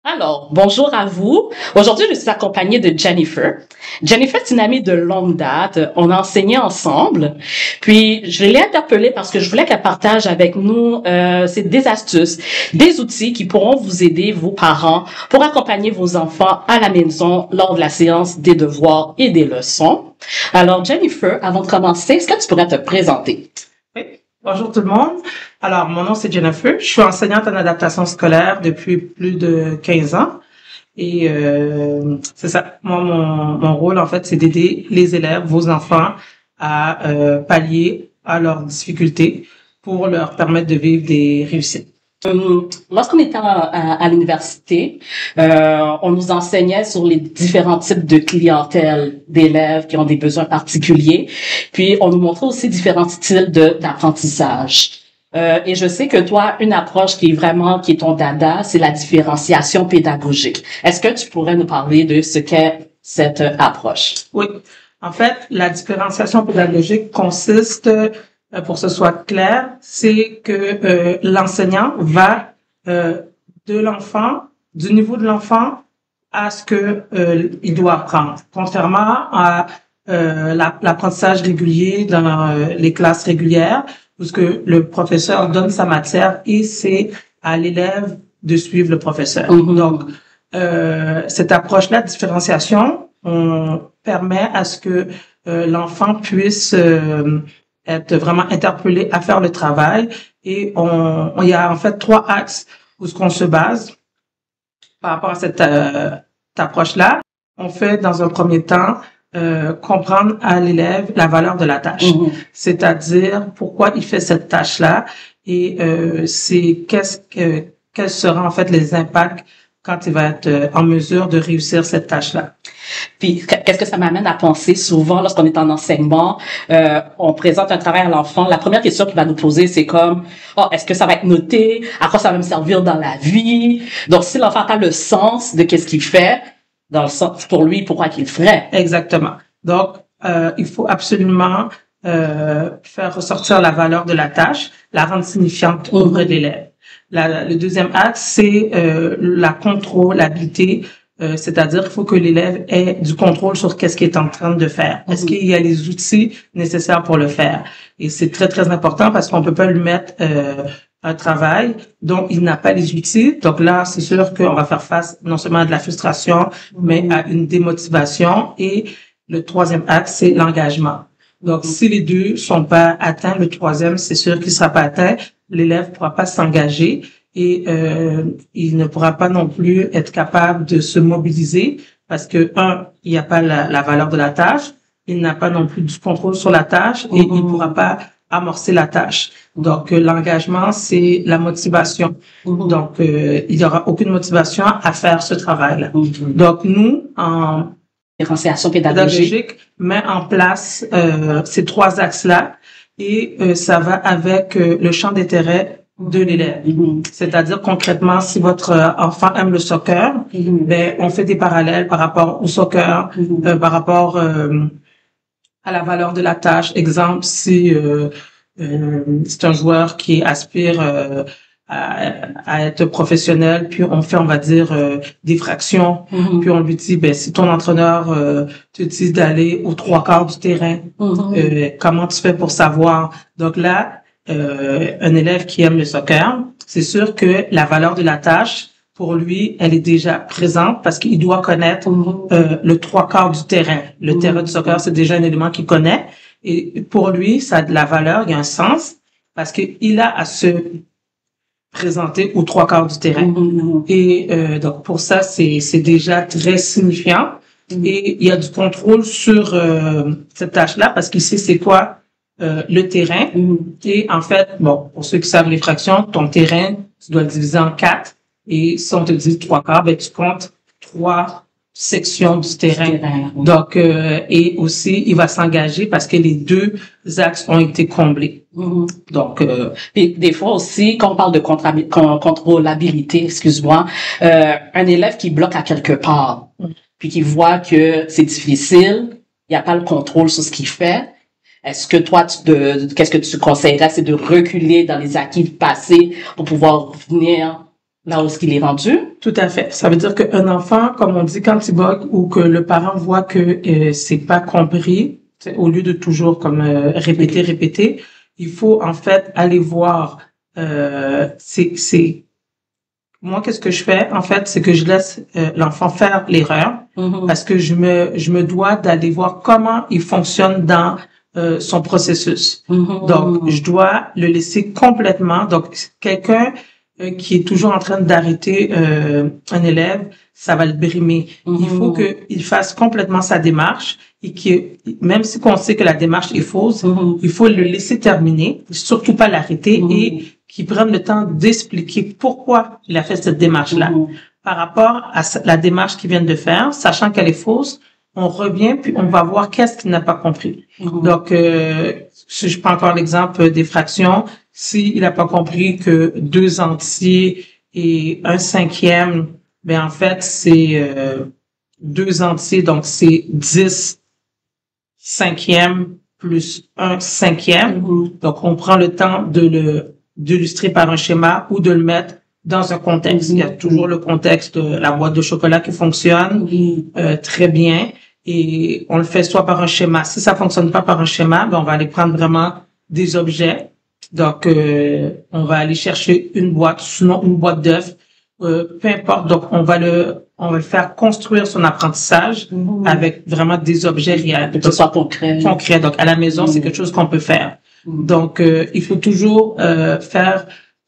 Alors, bonjour à vous. Aujourd'hui, je suis accompagnée de Jennifer. Jennifer, c'est une amie de longue date. On a enseigné ensemble. Puis, je l'ai interpellée parce que je voulais qu'elle partage avec nous c'est des astuces, des outils qui pourront vous aider, vos parents, pour accompagner vos enfants à la maison lors de la séance des devoirs et des leçons. Alors, Jennifer, avant de commencer, est-ce que tu pourrais te présenter? Oui. Bonjour tout le monde. Alors, mon nom c'est Jennifer. Je suis enseignante en adaptation scolaire depuis plus de 15 ans. Et c'est ça. Moi, mon rôle, en fait, c'est d'aider les élèves, vos enfants, à pallier à leurs difficultés pour leur permettre de vivre des réussites. Lorsqu'on était à l'université, on nous enseignait sur les différents types de clientèle d'élèves qui ont des besoins particuliers. Puis, on nous montrait aussi différents styles d'apprentissage. Et je sais que toi, une approche qui est ton dada, c'est la différenciation pédagogique. Est-ce que tu pourrais nous parler de ce qu'est cette approche? Oui. En fait, la différenciation pédagogique consiste, pour que ce soit clair, c'est que l'enseignant va de l'enfant, du niveau de l'enfant à ce que il doit apprendre. Contrairement à l'apprentissage régulier dans les classes régulières, où ce que le professeur donne sa matière et c'est à l'élève de suivre le professeur. Donc, cette approche-là de différenciation, on permet à ce que l'enfant puisse être vraiment interpellé à faire le travail. Et il y a en fait 3 axes où ce qu'on se base par rapport à cette approche-là. On fait dans un premier temps comprendre à l'élève la valeur de la tâche, c'est-à-dire pourquoi il fait cette tâche-là et c'est quels seront en fait les impacts quand il va être en mesure de réussir cette tâche-là. Puis, qu'est-ce que ça m'amène à penser souvent lorsqu'on est en enseignement, on présente un travail à l'enfant, la première question qu'il va nous poser, c'est comme, est-ce que ça va être noté? À quoi ça va me servir dans la vie? Donc, si l'enfant n'a pas le sens de qu'est-ce qu'il fait, dans le sens, pour lui, pourquoi qu'il le ferait? Exactement. Donc, il faut absolument faire ressortir la valeur de la tâche, la rendre signifiante auprès de l'élève. Le deuxième axe, c'est la contrôlabilité, c'est-à-dire qu'il faut que l'élève ait du contrôle sur qu'est-ce qu'il est en train de faire. Est-ce qu'il y a les outils nécessaires pour le faire? Et c'est très, très important parce qu'on peut pas lui mettre un travail dont il n'a pas les outils. Donc là, c'est sûr qu'on va faire face non seulement à de la frustration, mais à une démotivation. Et le troisième axe, c'est l'engagement. Donc, si les deux sont pas atteints, le troisième, c'est sûr qu'il sera pas atteint. L'élève pourra pas s'engager et il ne pourra pas non plus être capable de se mobiliser parce que il n'y a pas la valeur de la tâche, il n'a pas non plus du contrôle sur la tâche et il pourra pas amorcer la tâche. Donc l'engagement, c'est la motivation. Donc il y aura aucune motivation à faire ce travail-là. Donc nous, en différenciation pédagogique, met en place ces 3 axes-là et ça va avec le champ d'intérêt de l'élève. C'est-à-dire concrètement, si votre enfant aime le soccer, ben on fait des parallèles par rapport au soccer, par rapport à la valeur de la tâche. Exemple, si c'est un joueur qui aspire à être professionnel, puis on fait, on va dire, des fractions, puis on lui dit, ben si ton entraîneur te dit d'aller aux 3/4 du terrain, comment tu fais pour savoir? Donc là, un élève qui aime le soccer, c'est sûr que la valeur de la tâche, pour lui, elle est déjà présente parce qu'il doit connaître le 3/4 du terrain. Le terrain du soccer, c'est déjà un élément qu'il connaît. Et pour lui, ça a de la valeur, il y a un sens, parce qu'il a à se présenter aux 3/4 du terrain. Et donc, pour ça, c'est déjà très signifiant. Et il y a du contrôle sur cette tâche-là parce qu'il sait c'est quoi le terrain. Et en fait, bon, pour ceux qui savent les fractions, ton terrain, tu dois le diviser en 4. Et si on te dit 3/4, ben tu comptes 3 sections du terrain. Donc, et aussi, il va s'engager parce que les 2 axes ont été comblés. Donc, puis des fois aussi, quand on parle de contrôlabilité, excuse-moi, un élève qui bloque à quelque part, puis qui voit que c'est difficile, il n'y a pas le contrôle sur ce qu'il fait. Est-ce que toi, qu'est-ce que tu conseillerais, c'est de reculer dans les acquis passés pour pouvoir venir là où est-ce qu'il est rendu. Tout à fait. Ça veut dire qu'un enfant, comme on dit, quand il bug ou que le parent voit que c'est pas compris, au lieu de toujours comme répéter, il faut en fait aller voir. Moi, qu'est-ce que je fais? En fait, c'est que je laisse l'enfant faire l'erreur parce que je me dois d'aller voir comment il fonctionne dans son processus. Donc, je dois le laisser complètement. Donc, quelqu'un qui est toujours en train d'arrêter un élève, ça va le brimer. Il faut qu'il fasse complètement sa démarche et que même si on sait que la démarche est fausse, il faut le laisser terminer, surtout pas l'arrêter et qu'il prenne le temps d'expliquer pourquoi il a fait cette démarche-là. Par rapport à la démarche qu'il vient de faire, sachant qu'elle est fausse, on revient puis on va voir qu'est-ce qu'il n'a pas compris. Donc, si je prends encore l'exemple des fractions, s'il n'a pas compris que 2 entiers et 1/5, ben en fait c'est 2 entiers, donc c'est 10/5 plus 1/5. Donc on prend le temps de l'illustrer par un schéma ou de le mettre dans un contexte. Il y a toujours le contexte de la boîte de chocolat qui fonctionne très bien. Et on le fait soit par un schéma. Si ça fonctionne pas par un schéma, ben on va aller prendre vraiment des objets. Donc, on va aller chercher une boîte, sinon une boîte d'œufs, peu importe. Donc, on va le faire construire son apprentissage avec vraiment des objets réels. Que ce soit concret. Concret. Donc, à la maison, c'est quelque chose qu'on peut faire. Donc, il faut toujours faire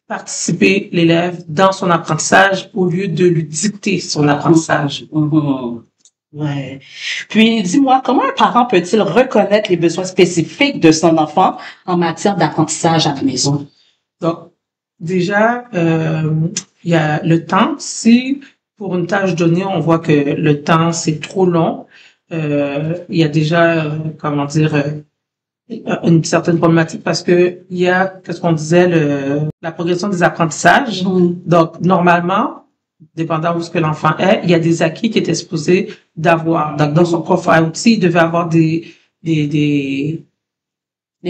participer l'élève dans son apprentissage au lieu de lui dicter son apprentissage. Ouais. Puis, dis-moi, comment un parent peut-il reconnaître les besoins spécifiques de son enfant en matière d'apprentissage à la maison? Donc, déjà, il y a le temps. Si pour une tâche donnée, on voit que le temps, c'est trop long, il y a déjà, une certaine problématique parce que il y a, qu'est-ce qu'on disait, la progression des apprentissages. Donc, normalement, dépendant où ce que l'enfant est, il y a des acquis qui étaient supposés d'avoir. Donc, dans son coffre à outils, il devait avoir des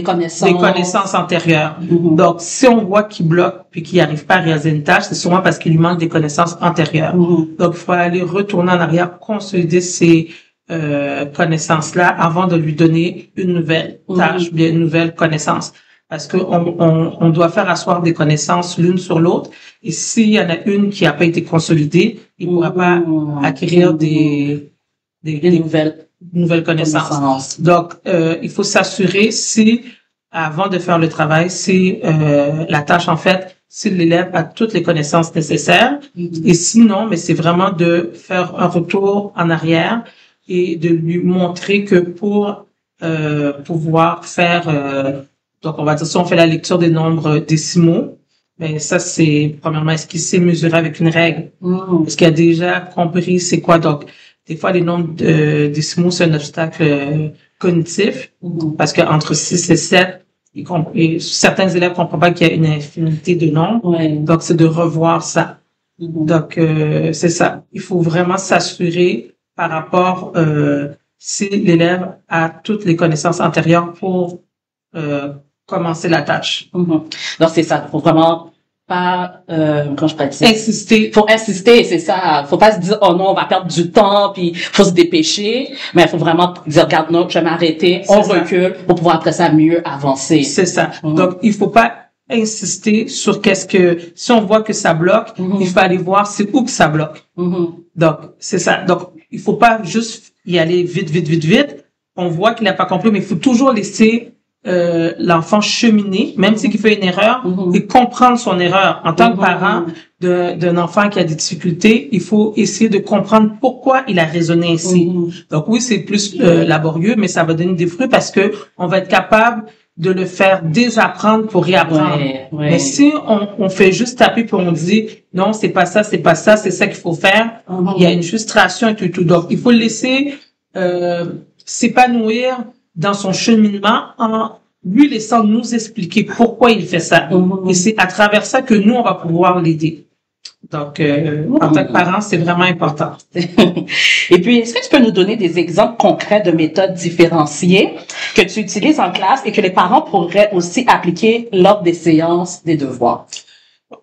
connaissances antérieures. Donc, si on voit qu'il bloque puis qu'il n'arrive pas à réaliser une tâche, c'est souvent parce qu'il lui manque des connaissances antérieures. Donc, il faut aller retourner en arrière, consolider ces connaissances-là avant de lui donner une nouvelle tâche, bien une nouvelle connaissance. Parce que on doit faire asseoir des connaissances l'une sur l'autre. Et s'il y en a une qui n'a pas été consolidée, il ne pourra pas acquérir des nouvelles connaissances. Donc, il faut s'assurer avant de faire le travail, la tâche, en fait, si l'élève a toutes les connaissances nécessaires. Et sinon, mais c'est vraiment de faire un retour en arrière et de lui montrer que pour pouvoir faire... donc, on va dire, si on fait la lecture des nombres décimaux, ben ça, c'est, premièrement, est-ce qu'il sait mesurer avec une règle? Est-ce qu'il a déjà compris c'est quoi? Donc, des fois, les nombres décimaux, c'est un obstacle cognitif, parce que entre 6 et 7, certains élèves comprennent pas qu'il y a une infinité de nombres. Donc, c'est de revoir ça. Donc, c'est ça. Il faut vraiment s'assurer par rapport si l'élève a toutes les connaissances antérieures pour commencer la tâche. Donc, c'est ça. Faut vraiment pas, quand je pratique. Insister. Faut insister, c'est ça. Faut pas se dire, oh non, on va perdre du temps, puis faut se dépêcher. Mais il faut vraiment dire, regarde, non, je vais m'arrêter, on recule pour pouvoir après ça mieux avancer. C'est ça. Donc, il faut pas insister sur si on voit que ça bloque, il faut aller voir c'est où que ça bloque. Donc, c'est ça. Donc, il faut pas juste y aller vite. On voit qu'il n'a pas compris, mais il faut toujours laisser l'enfant cheminer, même s'il fait une erreur, et comprendre son erreur. En tant que parent d'un enfant qui a des difficultés, il faut essayer de comprendre pourquoi il a raisonné ainsi. Donc oui, c'est plus laborieux, mais ça va donner des fruits parce que on va être capable de le faire désapprendre pour réapprendre. Mais si on fait juste taper puis on dit non, c'est pas ça, c'est ça qu'il faut faire, il y a une frustration et tout. Donc il faut le laisser s'épanouir dans son cheminement en lui laissant nous expliquer pourquoi il fait ça. Et c'est à travers ça que nous, on va pouvoir l'aider. Donc, en tant que parent, c'est vraiment important. Et puis, est-ce que tu peux nous donner des exemples concrets de méthodes différenciées que tu utilises en classe et que les parents pourraient aussi appliquer lors des séances des devoirs?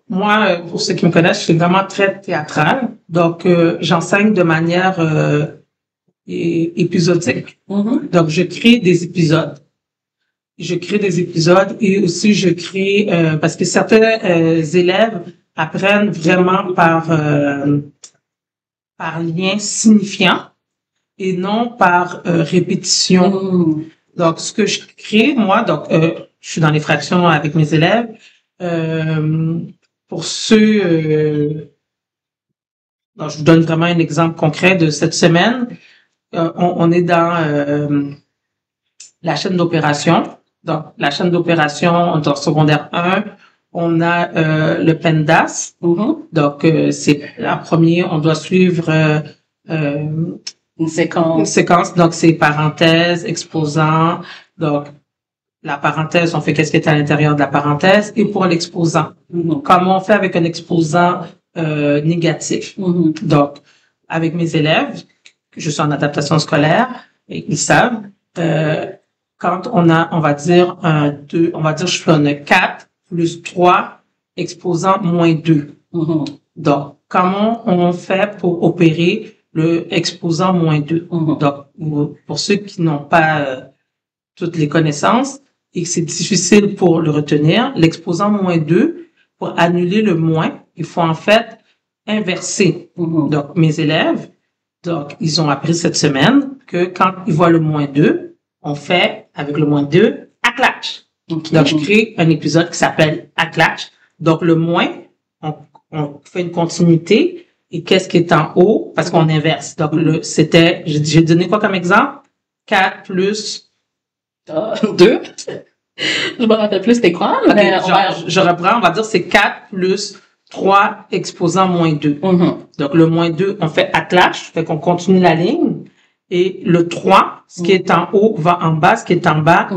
Moi, pour ceux qui me connaissent, je suis vraiment très théâtrale. Donc, j'enseigne de manière épisodique. Donc, je crée des épisodes. Je crée des épisodes et aussi je crée parce que certains élèves apprennent vraiment par lien signifiant et non par répétition. Donc, ce que je crée, moi, donc je suis dans les fractions avec mes élèves. Pour ceux, donc, je vous donne vraiment un exemple concret de cette semaine. On est dans la chaîne d'opération. Donc, la chaîne d'opération, dans secondaire 1, on a le PENDAS. Donc, c'est en premier, on doit suivre une séquence. Donc, c'est parenthèse, exposant. Donc, la parenthèse, on fait qu'est-ce qui est à l'intérieur de la parenthèse. Et pour l'exposant, comment on fait avec un exposant négatif. Donc, avec mes élèves, je suis en adaptation scolaire, et ils savent, quand on va dire je donne 4 plus 3 exposant moins 2. Donc, comment on fait pour opérer le exposant moins 2? Donc, pour ceux qui n'ont pas toutes les connaissances et que c'est difficile pour le retenir, l'exposant moins 2, pour annuler le moins, il faut en fait inverser. Donc, mes élèves, donc, ils ont appris cette semaine que quand ils voient le moins 2, on fait, avec le moins 2, acclash. Donc, je crée un épisode qui s'appelle acclash. Donc, le moins, on fait une continuité. Et qu'est-ce qui est en haut? Parce qu'on inverse. Donc, j'ai donné quoi comme exemple? 4 plus 2. Je me rappelle plus c'était quoi. Okay, je reprends, on va dire c'est 4 plus 3 exposant moins 2. Donc, le moins 2, on fait acclash, fait qu'on continue la ligne. Et le 3, ce qui est en haut va en bas, ce qui est en bas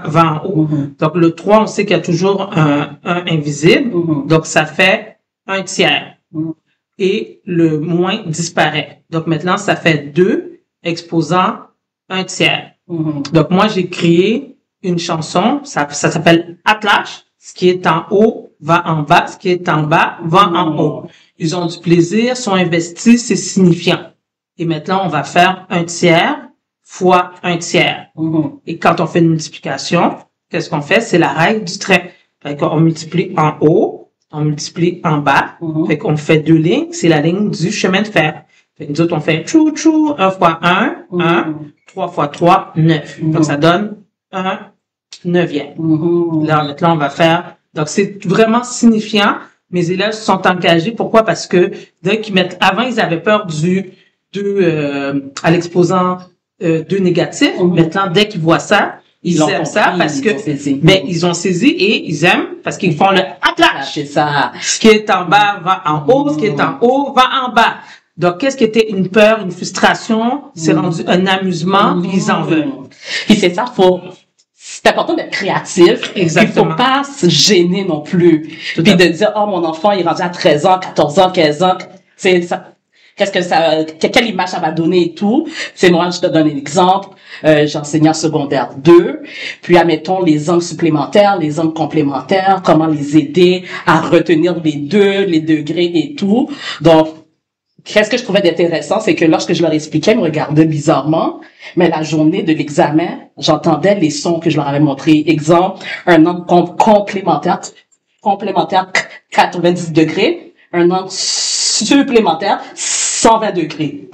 va en haut. Donc, le 3, on sait qu'il y a toujours un invisible. Donc, ça fait 1/3. Et le moins disparaît. Donc, maintenant, ça fait 2 exposant 1/3. Donc, moi, j'ai créé une chanson, ça s'appelle Acclash. Ce qui est en haut va en bas, ce qui est en bas va en haut. Ils ont du plaisir, sont investis, c'est signifiant. Et maintenant, on va faire 1/3 fois 1/3. Et quand on fait une multiplication, qu'est-ce qu'on fait? C'est la règle du trait. Fait qu'on multiplie en haut, on multiplie en bas. Fait qu'on fait 2 lignes, c'est la ligne du chemin de fer. Fait que nous autres, on fait chou, 1 fois 1, 1, 3 fois 3, 9. Donc, ça donne 1/9. Là, maintenant, on va faire... Donc, c'est vraiment signifiant. Mes élèves se sont engagés. Pourquoi? Parce que dès qu'ils mettent... Avant, ils avaient peur du 2 à l'exposant 2 négatif. Maintenant, dès qu'ils voient ça, ils aiment ça parce que ils ont saisi et ils aiment parce qu'ils font le acclash. C'est ça. Ce qui est en bas va en haut, ce qui est en haut va en bas. Donc, qu'est-ce qui était une peur, une frustration, c'est rendu un amusement, puis ils en veulent. Puis c'est ça, c'est important d'être créatif. Exactement. Il faut pas se gêner non plus. Puis de dire, oh, mon enfant, il est rendu à 13 ans, 14 ans, 15 ans. C'est ça. Quelle image ça va donner et tout. C'est moi, je te donne un exemple. J'enseignais en secondaire 2. Puis, admettons, les angles supplémentaires, les angles complémentaires, comment les aider à retenir les degrés et tout. Donc, qu'est-ce que je trouvais d'intéressant, c'est que lorsque je leur expliquais, ils me regardaient bizarrement, mais la journée de l'examen, j'entendais les sons que je leur avais montrés. Exemple, un angle complémentaire 90 degrés, un angle supplémentaire 120 degrés.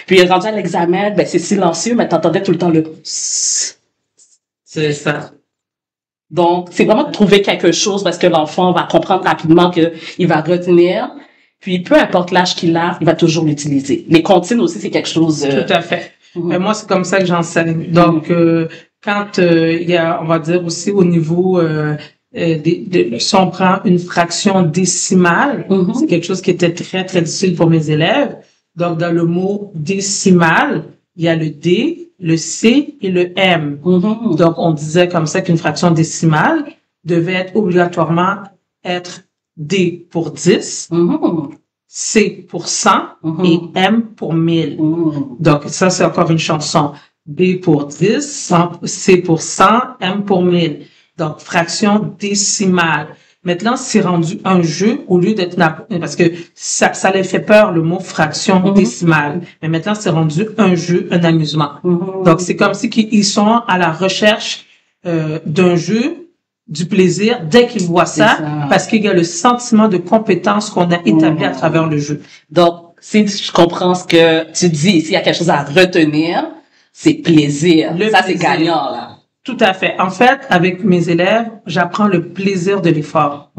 Puis rendu à l'examen, c'est silencieux, mais t'entendais tout le temps le... C'est ça. Donc, c'est vraiment de trouver quelque chose parce que l'enfant va comprendre rapidement qu'il va retenir. Puis, peu importe l'âge qu'il a, il va toujours l'utiliser. Les comptines aussi, c'est quelque chose... Tout à fait. Mais moi, c'est comme ça que j'enseigne. Donc, quand il y a, on va dire aussi au niveau... si on prend une fraction décimale, c'est quelque chose qui était très, très difficile pour mes élèves. Donc, dans le mot décimal, il y a le D, le C et le M. Donc, on disait comme ça qu'une fraction décimale devait être obligatoirement être D pour 10, C pour 100 et M pour 1000. Donc, ça, c'est encore une chanson. B pour 10, C pour 100, M pour 1000. Donc, fraction décimale. Maintenant, c'est rendu un jeu au lieu d'être parce que ça les fait peur, le mot fraction décimale. Mais maintenant, c'est rendu un jeu, un amusement. Donc, c'est comme si ils sont à la recherche d'un jeu, du plaisir, dès qu'ils voient ça, parce qu'il y a le sentiment de compétence qu'on a établi à travers le jeu. Donc, si je comprends ce que tu dis, s'il y a quelque chose à retenir, c'est plaisir. Ça, c'est gagnant, là. Tout à fait. En fait, avec mes élèves, j'apprends le plaisir de l'effort.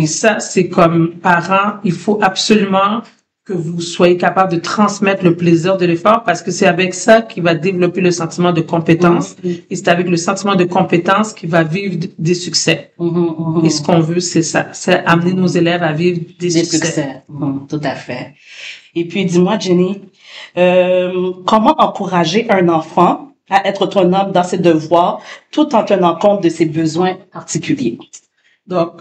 Et ça, c'est comme parent, il faut absolument que vous soyez capable de transmettre le plaisir de l'effort parce que c'est avec ça qu'il va développer le sentiment de compétence. Et c'est avec le sentiment de compétence qu'il va vivre des succès. Et ce qu'on veut, c'est ça. C'est amener nos élèves à vivre des succès. Tout à fait. Et puis, dis-moi, Jenny, comment encourager un enfant à être autonome dans ses devoirs tout en tenant compte de ses besoins particuliers? Donc,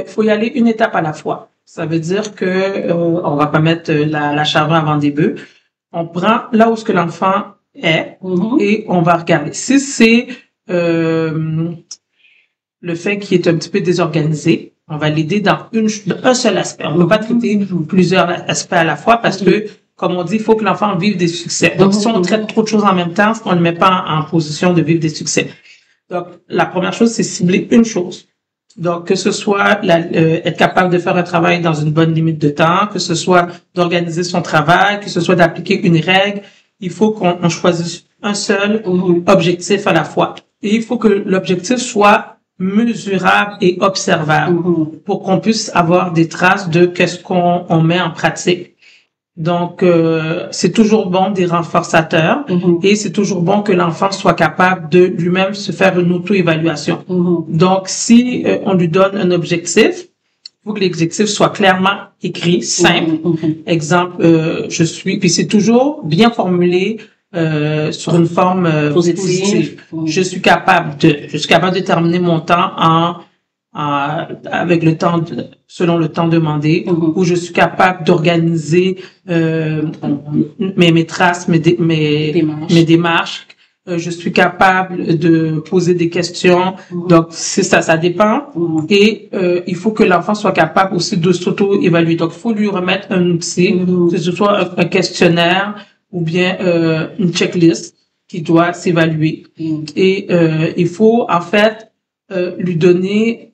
faut y aller une étape à la fois. Ça veut dire que on va pas mettre la charrue avant des bœufs. On prend là où ce que l'enfant est et on va regarder. Si c'est le fait qu'il est un petit peu désorganisé, on va l'aider dans un seul aspect. On ne peut pas traiter plusieurs aspects à la fois parce que, comme on dit, il faut que l'enfant vive des succès. Donc, si on traite trop de choses en même temps, on ne le met pas en position de vivre des succès. Donc, la première chose, c'est cibler une chose. Donc, que ce soit être capable de faire un travail dans une bonne limite de temps, que ce soit d'organiser son travail, que ce soit d'appliquer une règle, il faut qu'on choisisse un seul objectif à la fois. Et il faut que l'objectif soit mesurable et observable pour qu'on puisse avoir des traces de qu'est-ce qu'on met en pratique. Donc, c'est toujours bon des renforçateurs et c'est toujours bon que l'enfant soit capable de lui-même se faire une auto-évaluation. Donc, si on lui donne un objectif, il faut que l'objectif soit clairement écrit, simple. Exemple, puis c'est toujours bien formulé sur une forme positive. Je suis capable de terminer mon temps avec le temps selon le temps demandé, où je suis capable d'organiser mes traces, mes démarches. Je suis capable de poser des questions. Donc c'est ça dépend. Et il faut que l'enfant soit capable aussi de s'auto-évaluer. Donc il faut lui remettre un outil, que ce soit un questionnaire ou bien une checklist qui doit s'évaluer. Et il faut en fait lui donner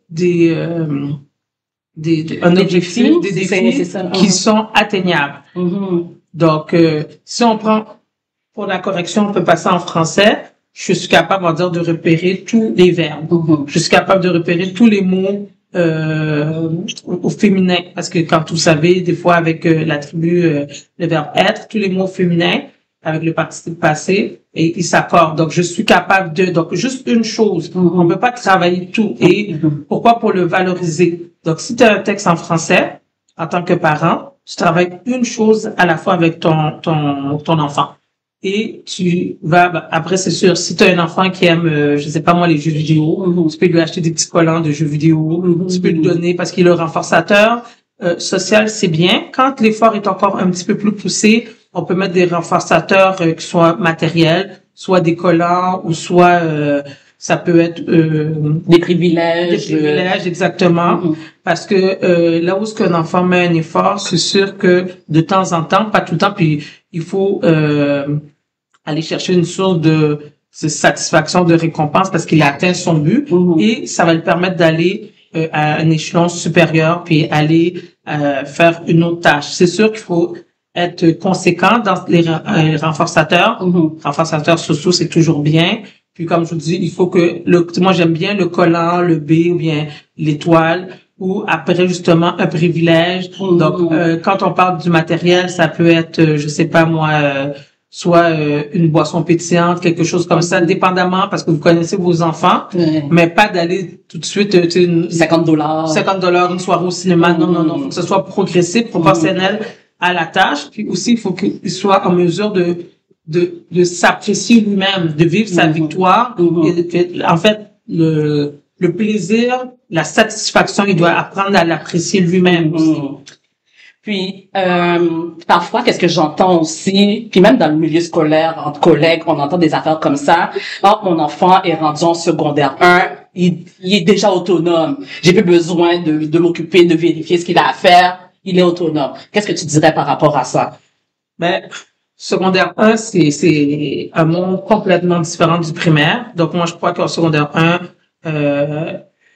un objectif, des défis qui sont atteignables. Donc, si on prend pour la correction, on peut passer en français. Je suis capable, on va dire, de repérer tous les verbes. Je suis capable de repérer tous les mots au féminin, parce que quand vous savez, des fois avec l'attribut, le verbe être, tous les mots féminins avec le participe passé et ils s'accordent. Donc, je suis capable donc juste une chose. On ne peut pas travailler tout. Et pourquoi? Pour le valoriser. Donc, si tu as un texte en français, en tant que parent, tu travailles une chose à la fois avec ton enfant. Et tu vas, après, c'est sûr, si tu as un enfant qui aime, je sais pas moi, les jeux vidéo, tu peux lui acheter des petits collants de jeux vidéo, tu peux lui donner parce qu'il est le renforçateur social, c'est bien. Quand l'effort est encore un petit peu plus poussé, on peut mettre des renforçateurs qui soient matériels, soit des collants ou soit ça peut être des privilèges. Des privilèges, exactement. Parce que là où ce qu'un enfant met un effort, c'est sûr que de temps en temps, pas tout le temps, puis il faut aller chercher une source de satisfaction, de récompense parce qu'il a atteint son but et ça va lui permettre d'aller à un échelon supérieur puis aller faire une autre tâche. C'est sûr qu'il faut être conséquent dans les renforçateurs. Renforçateurs sociaux, c'est toujours bien. Puis comme je vous dis, il faut que moi j'aime bien le collant, le B ou bien l'étoile ou après justement un privilège. Donc quand on parle du matériel, ça peut être je sais pas moi soit une boisson pétillante, quelque chose comme ça, dépendamment parce que vous connaissez vos enfants, mais pas d'aller tout de suite $50, $50 une soirée au cinéma. Non, faut que ce soit progressif, proportionnel à la tâche, puis aussi il faut qu'il soit en mesure de s'apprécier lui-même, de vivre sa victoire. Et, en fait, le plaisir, la satisfaction, il doit apprendre à l'apprécier lui-même. Puis, parfois, qu'est-ce que j'entends aussi, puis même dans le milieu scolaire, entre collègues, on entend des affaires comme ça. Oh, mon enfant est rendu en secondaire 1, il est déjà autonome. J'ai plus besoin de m'occuper, de vérifier ce qu'il a à faire. Il est autonome. Qu'est-ce que tu dirais par rapport à ça? Ben, secondaire 1, c'est un monde complètement différent du primaire. Donc, moi, je crois qu'en secondaire 1,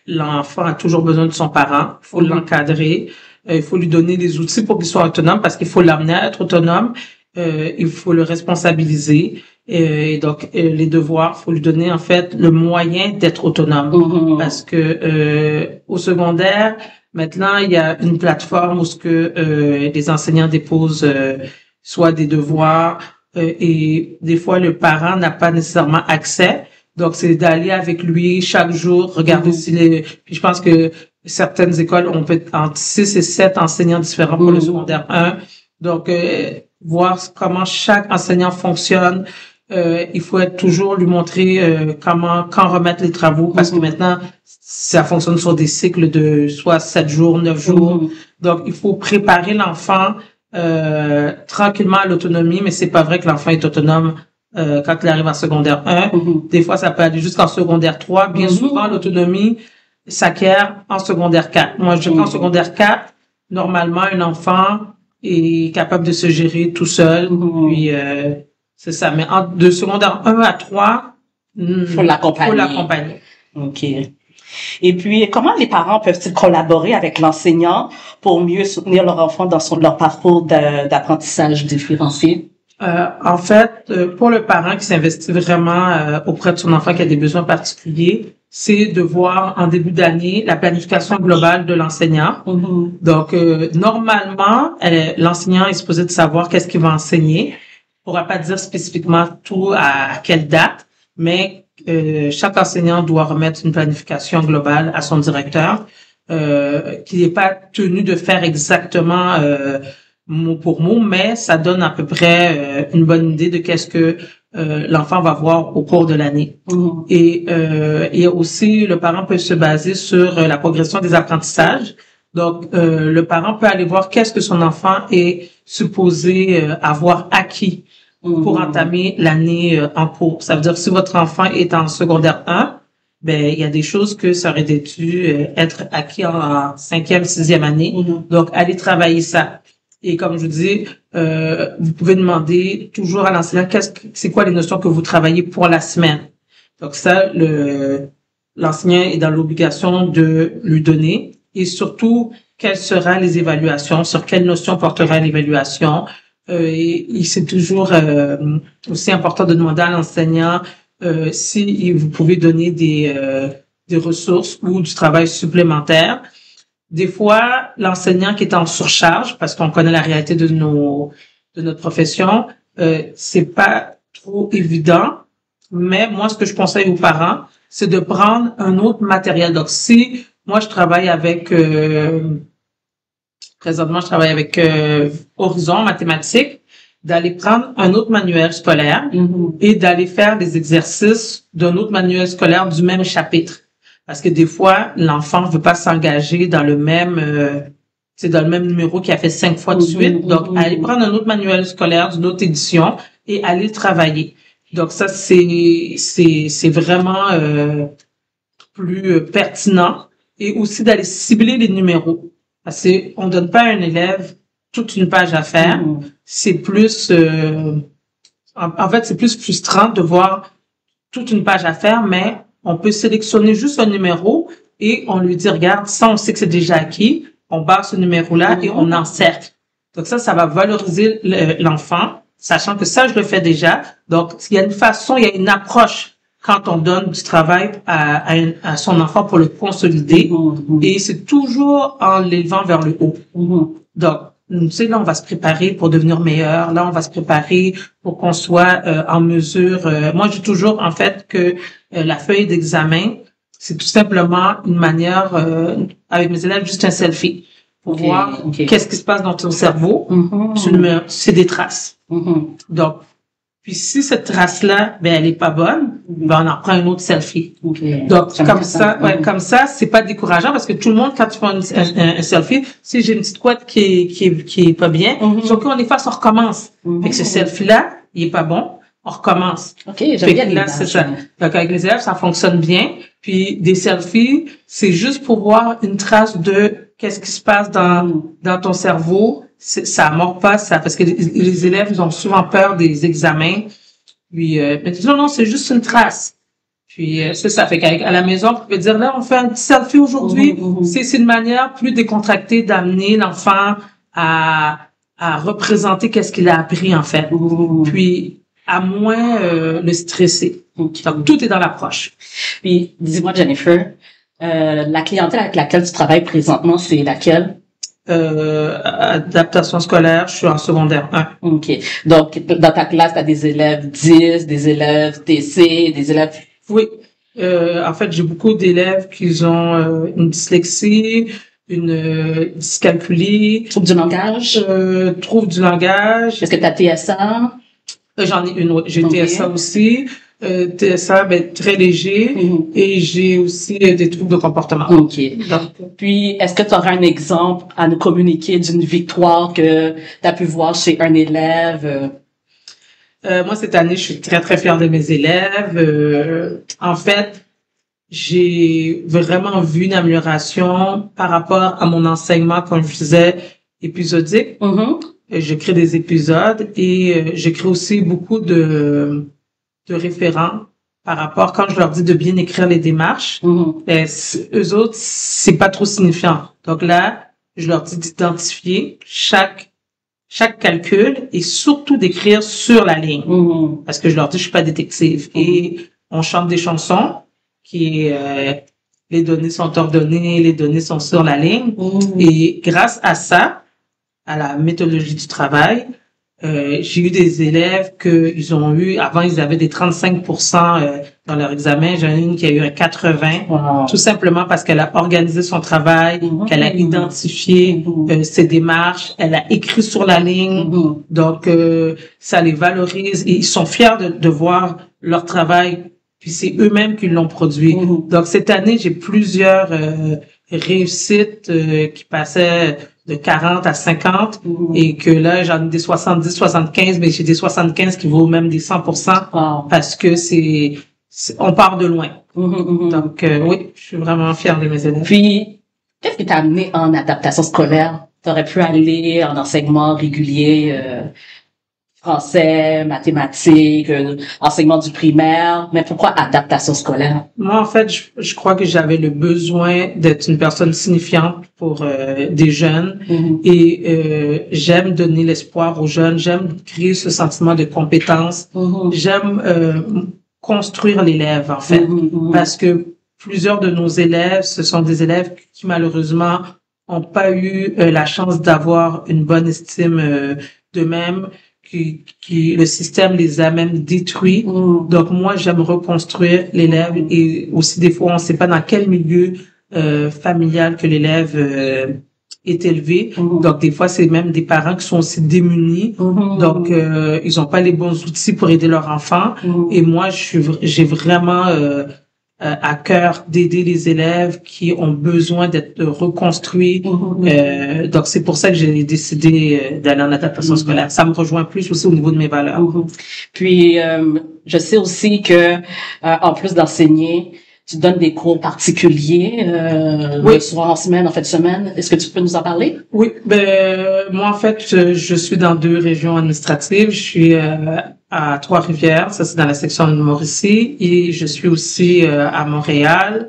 l'enfant a toujours besoin de son parent. Il faut l'encadrer. Il faut lui donner les outils pour qu'il soit autonome parce qu'il faut l'amener à être autonome. Il faut le responsabiliser. Et donc, les devoirs, il faut lui donner, en fait, le moyen d'être autonome. Parce que au secondaire, maintenant, il y a une plateforme où ce que les enseignants déposent soit des devoirs et des fois, le parent n'a pas nécessairement accès. Donc, c'est d'aller avec lui chaque jour, regarder s'il est... Puis je pense que certaines écoles ont peut-être entre 6 et 7 enseignants différents pour le secondaire 1. Donc, voir comment chaque enseignant fonctionne. Il faut être toujours lui montrer quand remettre les travaux parce que maintenant, ça fonctionne sur des cycles de soit 7 jours, 9 jours. Donc, il faut préparer l'enfant tranquillement à l'autonomie, mais c'est pas vrai que l'enfant est autonome quand il arrive en secondaire 1. Des fois, ça peut aller jusqu'en secondaire 3. Bien souvent, l'autonomie s'acquiert en secondaire 4. Moi, je dirais qu'en secondaire 4, normalement, un enfant est capable de se gérer tout seul. Puis, c'est ça. Mais de secondaire 1 à 3, faut l'accompagner. OK. Et puis, comment les parents peuvent-ils collaborer avec l'enseignant pour mieux soutenir leur enfant dans leur parcours d'apprentissage différencié? En fait, pour le parent qui s'investit vraiment auprès de son enfant qui a des besoins particuliers, c'est de voir en début d'année la planification globale de l'enseignant. Donc, normalement, l'enseignant est supposé de savoir qu'est-ce qu'il va enseigner. On pourra pas dire spécifiquement tout à quelle date, mais chaque enseignant doit remettre une planification globale à son directeur, qui n'est pas tenu de faire exactement mot pour mot, mais ça donne à peu près une bonne idée de qu'est-ce que l'enfant va voir au cours de l'année. Et aussi, le parent peut se baser sur la progression des apprentissages. Donc, le parent peut aller voir qu'est-ce que son enfant est supposé avoir acquis pour entamer l'année en cours. Ça veut dire que si votre enfant est en secondaire 1, ben il y a des choses que ça aurait dû être acquis en 5e, 6e année. Donc, allez travailler ça. Et comme je vous dis, vous pouvez demander toujours à l'enseignant c'est quoi les notions que vous travaillez pour la semaine. Donc ça, l'enseignant est dans l'obligation de lui donner. Et surtout, quelles seront les évaluations, sur quelles notions portera l'évaluation. Et c'est toujours aussi important de demander à l'enseignant si vous pouvez donner des ressources ou du travail supplémentaire. Des fois, l'enseignant qui est en surcharge, parce qu'on connaît la réalité de notre profession, c'est pas trop évident. Mais moi, ce que je conseille aux parents, c'est de prendre un autre matériel. Donc, si moi, je travaille avec présentement, je travaille avec Horizon mathématiques, d'aller prendre un autre manuel scolaire et d'aller faire des exercices d'un autre manuel scolaire du même chapitre. Parce que des fois, l'enfant veut pas s'engager dans le même numéro qu'il a fait 5 fois de suite. Donc, aller prendre un autre manuel scolaire d'une autre édition et aller travailler. Donc, ça, c'est vraiment plus pertinent. Et aussi d'aller cibler les numéros. Parce qu'on donne pas à un élève toute une page à faire. C'est plus... en fait, c'est plus frustrant de voir toute une page à faire, mais on peut sélectionner juste un numéro et on lui dit, regarde, ça, on sait que c'est déjà acquis. On barre ce numéro-là et on encercle. Donc ça va valoriser l'enfant, sachant que ça, je le fais déjà. Donc, il y a une façon, il y a une approche quand on donne du travail à son enfant pour le consolider. Et c'est toujours en l'élevant vers le haut. Donc, tu sais, là, on va se préparer pour devenir meilleur. Là, on va se préparer pour qu'on soit en mesure. Moi, je dis toujours, en fait, que la feuille d'examen, c'est tout simplement une manière, avec mes élèves, juste un selfie pour voir qu'est-ce qui se passe dans ton cerveau. C'est des traces. Donc, puis si cette trace-là, ben elle est pas bonne, ben on en prend un autre selfie. Donc comme ça, c'est pas décourageant parce que tout le monde, quand tu fais un selfie, si j'ai une petite couette qui est pas bien, donc on est face, on recommence. Fait que ce selfie-là, il est pas bon. on recommence. OK, j'aime bien là, c'est ça. Donc, avec les élèves, ça fonctionne bien. Puis, des selfies, c'est juste pour voir une trace de qu'est-ce qui se passe dans ton cerveau. Ça mord pas, ça, parce que les élèves, ils ont souvent peur des examens. Puis, mais non, c'est juste une trace. Puis, c'est ça. Fait qu'à la maison, on peut dire, là, on fait un petit selfie aujourd'hui. C'est une manière plus décontractée d'amener l'enfant à représenter qu'est-ce qu'il a appris, en fait. Puis, à moins le stresser. Donc, tout est dans l'approche. Puis, dis-moi, Jennifer, la clientèle avec laquelle tu travailles présentement, c'est laquelle? Adaptation scolaire, je suis en secondaire 1. OK. Donc, dans ta classe, tu as des élèves 10, des élèves TC, des élèves... Oui. En fait, j'ai beaucoup d'élèves qui ont une dyslexie, une dyscalculie. Trouble du langage? Trouble du langage. Est-ce que tu as TSA? J'en ai une, j'ai TSA aussi. TSA, très léger. Et j'ai aussi des troubles de comportement. OK. Donc, puis, est-ce que tu auras un exemple à nous communiquer d'une victoire que tu as pu voir chez un élève? Moi, cette année, je suis très, très fière de mes élèves. En fait, j'ai vraiment vu une amélioration par rapport à mon enseignement quand je faisais épisodique. Je crée des épisodes et je crée aussi beaucoup de référents par rapport, quand je leur dis de bien écrire les démarches, eux autres, c'est pas trop signifiant. Donc là, je leur dis d'identifier chaque calcul et surtout d'écrire sur la ligne. Parce que je leur dis, je suis pas détective. Et on chante des chansons qui, les données sont ordonnées, les données sont sur la ligne. Et grâce à ça, à la méthodologie du travail, j'ai eu des élèves que ils ont eu, avant ils avaient des 35% dans leur examen. J'en ai une qui a eu un 80, tout simplement parce qu'elle a organisé son travail, qu'elle a identifié ses démarches, elle a écrit sur la ligne. Donc, ça les valorise et ils sont fiers de voir leur travail. Puis c'est eux-mêmes qui l'ont produit. Donc, cette année, j'ai plusieurs réussites qui passaient de 40 à 50 et que là, j'en ai des 70, 75, mais j'ai des 75 qui vaut même des 100% parce que on part de loin. Donc, oui, je suis vraiment fière de mes élèves. Puis, qu'est-ce qui t'a amené en adaptation scolaire? T'aurais pu aller en enseignement régulier, français, mathématiques, enseignement du primaire, mais pourquoi adaptation scolaire? Moi, en fait, je crois que j'avais le besoin d'être une personne signifiante pour des jeunes et j'aime donner l'espoir aux jeunes, j'aime créer ce sentiment de compétence, j'aime construire l'élève, en fait, parce que plusieurs de nos élèves, ce sont des élèves qui, malheureusement, ont pas eu la chance d'avoir une bonne estime d'eux-mêmes, qui le système les a même détruits. Donc moi, j'aime reconstruire l'élève et aussi des fois, on ne sait pas dans quel milieu familial que l'élève est élevé. Donc des fois, c'est même des parents qui sont aussi démunis. Donc ils n'ont pas les bons outils pour aider leur enfant. Et moi, j'ai vraiment à cœur d'aider les élèves qui ont besoin d'être reconstruits. Donc, c'est pour ça que j'ai décidé d'aller en adaptation scolaire. Ça me rejoint plus aussi au niveau de mes valeurs. Puis, je sais aussi que, en plus d'enseigner, tu donnes des cours particuliers, le soir en semaine, en fin de semaine. Est-ce que tu peux nous en parler? Oui, moi, en fait, je suis dans 2 régions administratives. Je suis à Trois-Rivières, ça c'est dans la section de Mauricie, et je suis aussi à Montréal,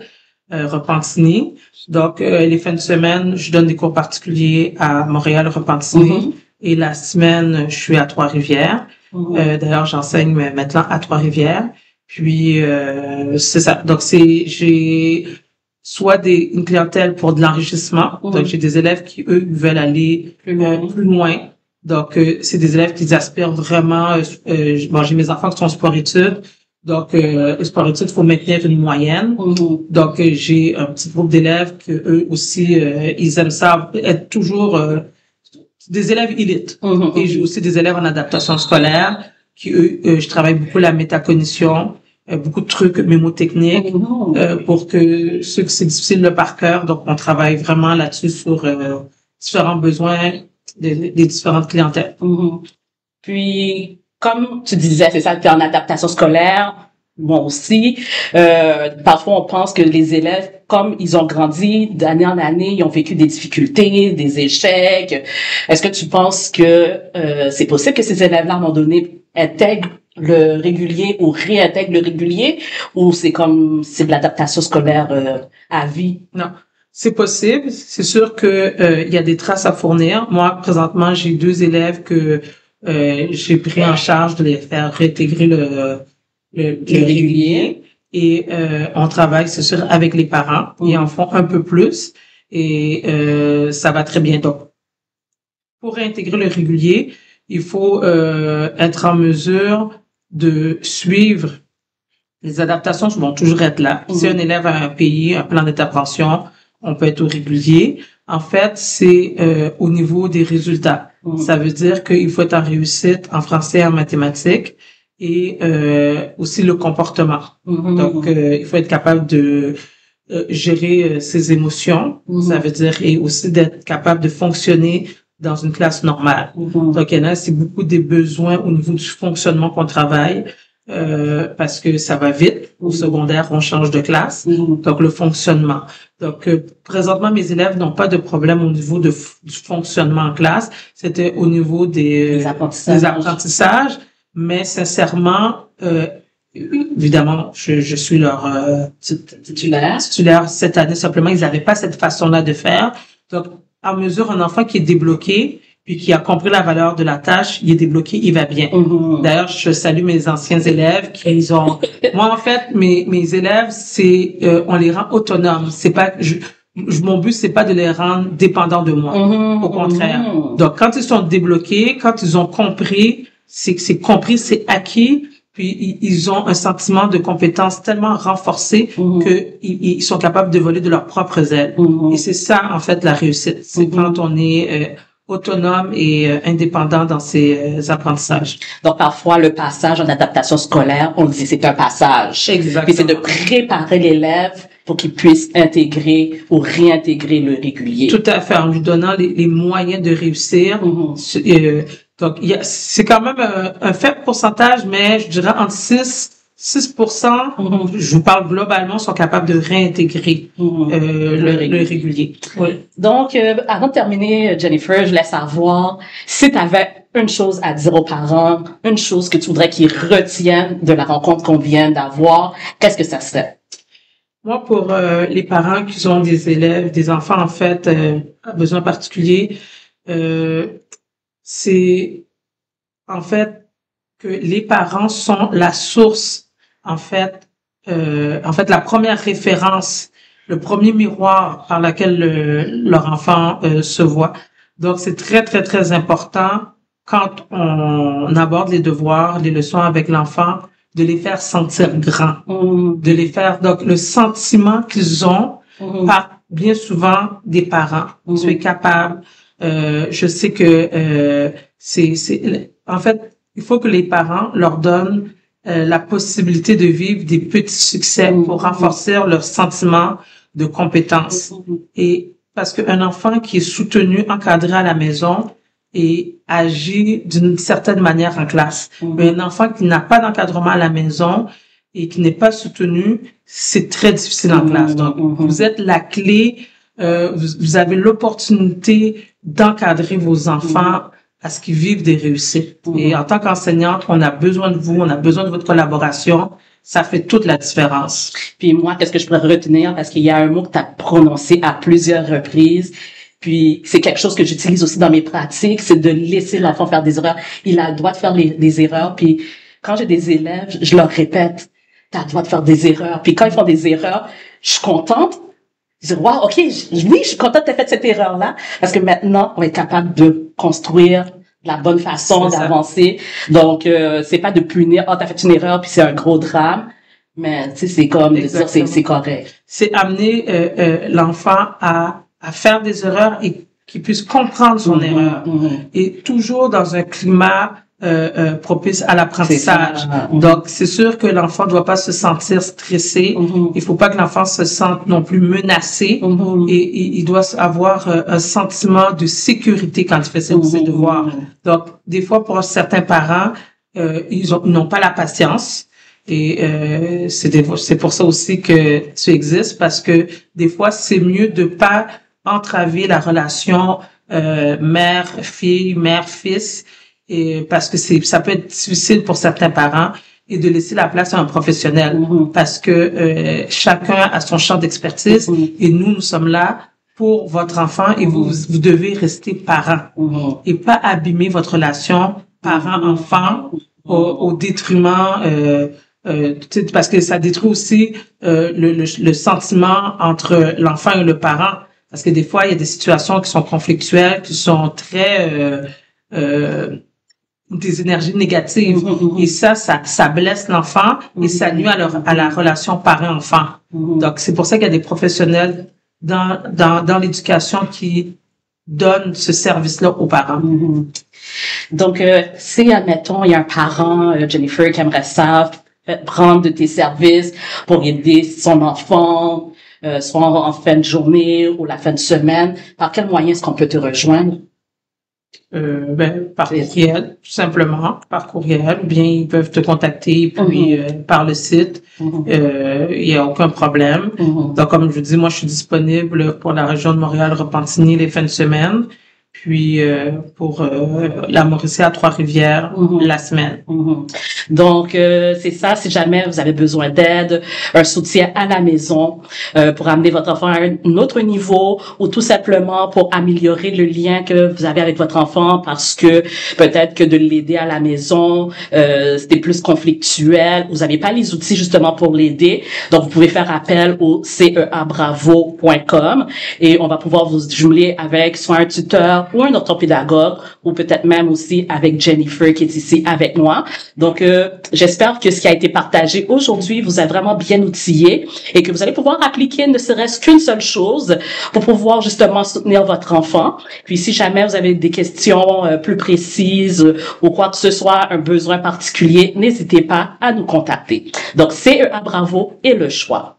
Repentigny. Donc, les fins de semaine, je donne des cours particuliers à Montréal, Repentigny, et la semaine, je suis à Trois-Rivières. D'ailleurs, j'enseigne maintenant à Trois-Rivières. Puis, c'est ça. Donc, j'ai soit une clientèle pour de l'enrichissement. Donc, j'ai des élèves qui, eux, veulent aller plus loin. Donc, c'est des élèves qui aspirent vraiment. Bon, j'ai mes enfants qui sont sport-études. Donc, sport-études, il faut maintenir une moyenne. Donc, j'ai un petit groupe d'élèves que eux aussi, ils aiment ça, être toujours des élèves élites. Et j'ai aussi des élèves en adaptation scolaire qui, eux, je travaille beaucoup la métacognition, beaucoup de trucs mémotechniques pour que ceux qui c'est difficile le par cœur. Donc, on travaille vraiment là-dessus sur différents besoins des différentes clientèles. Puis, comme tu disais, c'est ça, tu es en adaptation scolaire, moi aussi. Parfois, on pense que les élèves, comme ils ont grandi d'année en année, ils ont vécu des difficultés, des échecs. Est-ce que tu penses que c'est possible que ces élèves-là, à un moment donné, intègrent le régulier ou réintègrent le régulier, ou c'est de l'adaptation scolaire à vie? Non. C'est possible. C'est sûr que il y a des traces à fournir. Moi, présentement, j'ai 2 élèves que j'ai pris en charge de les faire réintégrer le régulier. Et on travaille, c'est sûr, avec les parents. Ils en font un peu plus. Et ça va très bien. Donc, pour réintégrer le régulier, il faut être en mesure de suivre. Les adaptations vont toujours être là. Si un élève a un pays, un plan d'intervention, on peut être au régulier. En fait, c'est au niveau des résultats. Ça veut dire qu'il faut être en réussite en français et en mathématiques et aussi le comportement. Donc, il faut être capable de gérer ses émotions. Ça veut dire et aussi d'être capable de fonctionner dans une classe normale. Donc, il y en a, c'est beaucoup des besoins au niveau du fonctionnement qu'on travaille. Parce que ça va vite. Au secondaire, on change de classe. Donc, le fonctionnement. Donc, présentement, mes élèves n'ont pas de problème au niveau du fonctionnement en classe. C'était au niveau des apprentissages. Mais sincèrement, évidemment, je suis leur titulaire cette année. Simplement, ils n'avaient pas cette façon-là de faire. Donc, à mesure, un enfant qui est débloqué, puis qui a compris la valeur de la tâche, il est débloqué, il va bien. D'ailleurs, je salue mes anciens élèves qui ont... Moi, en fait, mes élèves, c'est on les rend autonomes. C'est pas mon but, c'est pas de les rendre dépendants de moi. Au contraire. Donc, quand ils sont débloqués, quand ils ont compris, c'est compris, c'est acquis, puis ils ont un sentiment de compétence tellement renforcé que ils sont capables de voler de leurs propres ailes. Et c'est ça, en fait, la réussite. C'est quand on est autonome et indépendant dans ses apprentissages. Donc, parfois, le passage en adaptation scolaire, on dit c'est un passage. Exactement. Puis c'est de préparer l'élève pour qu'il puisse intégrer ou réintégrer le régulier. Tout à fait, en lui donnant les moyens de réussir. Donc, c'est quand même un faible pourcentage, mais je dirais entre 6%, je vous parle globalement, sont capables de réintégrer le régulier. Oui. Donc, avant de terminer, Jennifer, je voulais savoir si tu avais une chose à dire aux parents, une chose que tu voudrais qu'ils retiennent de la rencontre qu'on vient d'avoir, qu'est-ce que ça serait? Moi, pour les parents qui ont des élèves, des enfants, en fait, à besoins particuliers, c'est en fait que les parents sont la source, en fait, la première référence, le premier miroir par lequel leur enfant se voit. Donc, c'est très, très, très important quand on aborde les devoirs, les leçons avec l'enfant, de les faire sentir grands, de les faire, donc, le sentiment qu'ils ont par bien souvent des parents. Tu es capable. Je sais que en fait, il faut que les parents leur donnent la possibilité de vivre des petits succès pour renforcer leur sentiment de compétence. Et parce qu'un enfant qui est soutenu, encadré à la maison et agit d'une certaine manière en classe, mais un enfant qui n'a pas d'encadrement à la maison et qui n'est pas soutenu, c'est très difficile en classe. Donc, vous êtes la clé. Vous avez l'opportunité d'encadrer vos enfants à ce qu'ils vivent des réussites. Et en tant qu'enseignante, on a besoin de vous, on a besoin de votre collaboration. Ça fait toute la différence. Puis moi, qu'est-ce que je pourrais retenir? Parce qu'il y a un mot que tu as prononcé à plusieurs reprises. Puis c'est quelque chose que j'utilise aussi dans mes pratiques, c'est de laisser l'enfant faire des erreurs. Il a le droit de faire des erreurs. Puis quand j'ai des élèves, je leur répète, tu as le droit de faire des erreurs. Puis quand ils font des erreurs, je suis contente. Je dis, wow, OK, oui, je suis contente que tu aies fait cette erreur-là, parce que maintenant, on est capable de construire de la bonne façon, d'avancer. Donc, c'est pas de punir, oh, t'as fait une erreur, puis c'est un gros drame. Mais, tu sais, c'est comme de dire, c'est correct. C'est amener l'enfant à faire des erreurs et qu'il puisse comprendre son erreur. Et toujours dans un climat propice à l'apprentissage. Donc, c'est sûr que l'enfant ne doit pas se sentir stressé. Il faut pas que l'enfant se sente non plus menacé. Et il doit avoir un sentiment de sécurité quand il fait ses devoirs. Donc, des fois, pour certains parents, ils n'ont pas la patience. Et c'est pour ça aussi que tu existes, parce que des fois, c'est mieux de pas entraver la relation mère-fille, mère-fils, et parce que ça peut être difficile pour certains parents, et de laisser la place à un professionnel, parce que chacun a son champ d'expertise, et nous sommes là pour votre enfant, et vous devez rester parent, et pas abîmer votre relation parent-enfant au détriment parce que ça détruit aussi le sentiment entre l'enfant et le parent, parce que des fois il y a des situations qui sont conflictuelles, qui sont très des énergies négatives, et ça blesse l'enfant, et ça nuit à la relation parent-enfant. Donc c'est pour ça qu'il y a des professionnels dans l'éducation qui donnent ce service-là aux parents. Donc si admettons il y a un parent, Jennifer, qui aimerait ça prendre de tes services pour aider son enfant, soit en fin de journée ou la fin de semaine, par quel moyen est-ce qu'on peut te rejoindre? Par courriel, tout simplement, par courriel, ou bien ils peuvent te contacter, puis par le site, il y a aucun problème. Donc, comme je vous dis, moi, je suis disponible pour la région de Montréal-Repentigny les fins de semaine, puis pour la Mauricie à Trois-Rivières la semaine. Donc, c'est ça, si jamais vous avez besoin d'aide, un soutien à la maison pour amener votre enfant à un autre niveau, ou tout simplement pour améliorer le lien que vous avez avec votre enfant, parce que peut-être que de l'aider à la maison, c'était plus conflictuel, vous n'avez pas les outils justement pour l'aider, donc vous pouvez faire appel au ceabravo.com et on va pouvoir vous jumeler avec soit un tuteur ou un orthopédagogue, ou peut-être même aussi avec Jennifer qui est ici avec moi. Donc, j'espère que ce qui a été partagé aujourd'hui vous a vraiment bien outillé et que vous allez pouvoir appliquer ne serait-ce qu'une seule chose pour pouvoir justement soutenir votre enfant. Puis, si jamais vous avez des questions plus précises ou quoi que ce soit, un besoin particulier, n'hésitez pas à nous contacter. Donc, CEA Bravo est le choix.